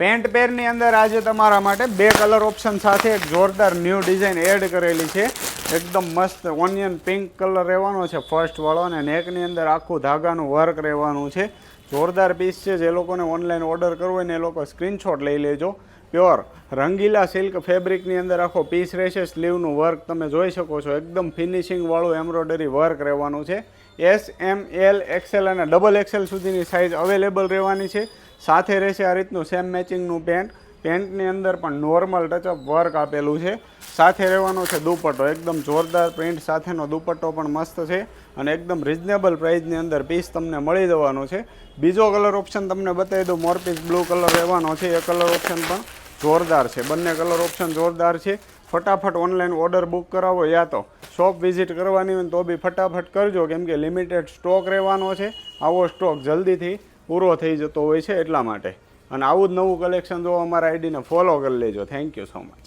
Pant પેરની અંદર આજે તમારા માટે 2 કલર ઓપ્શન સાથે એક જોરદાર ન્યૂ ડિઝાઇન એડ કરેલી છે. એકદમ મસ્ત ઓનિયન પિંક કલર રહેવાનો છે ફર્સ્ટ વાળો, અને નેકની અંદર આખું ધાગાનું વર્ક રહેવાનું છે. જોરદાર પીસ છે. જે લોકોને ઓનલાઈન ઓર્ડર કરવો હોય ને એ લોકો સ્ક્રીનશોટ લઈ લેજો. પ્યોર રંગીલા સિલ્ક ફેબ્રિકની અંદર આખો પીસ રહેશે. સ્લીવનું વર્ક તમે જોઈ શકો છો. એકદમ ફિનિશિંગવાળું એમ્બ્રોઇડરી વર્ક રહેવાનું છે. S, M, L, XL અને XXL સુધીની સાઇઝ અવેલેબલ રહેવાની છે. સાથે રહેશે આ રીતનું સેમ મેચિંગનું પેન્ટ. પેન્ટની અંદર પણ નોર્મલ ટચઅપ વર્ક આપેલું છે. સાથે રહેવાનો છે દુપટ્ટો. એકદમ જોરદાર પ્રિન્ટ સાથેનો દુપટ્ટો પણ મસ્ત છે અને એકદમ રિઝનેબલ પ્રાઇસની અંદર પીસ તમને મળી જવાનો છે. બીજો કલર ઓપ્શન તમને બતાવી દઉં. મોરપીસ બ્લુ કલર રહેવાનો છે. એ કલર ઓપ્શન પણ જોરદાર છે. બંને કલર ઓપ્શન જોરદાર છે. ફટાફટ ઓનલાઈન ઓર્ડર બુક કરાવો, યા તો શોપ વિઝિટ કરવાની હોય તો બી ફટાફટ કરજો, કેમ કે લિમિટેડ સ્ટોક રહેવાનો છે. આવો સ્ટોક જલ્દીથી પૂરો થઈ જતો હોય છે એટલા માટે. અને આવું જ નવું કલેક્શન જો અમારા આઈડીને ફોલો કરી લેજો. Thank you so much.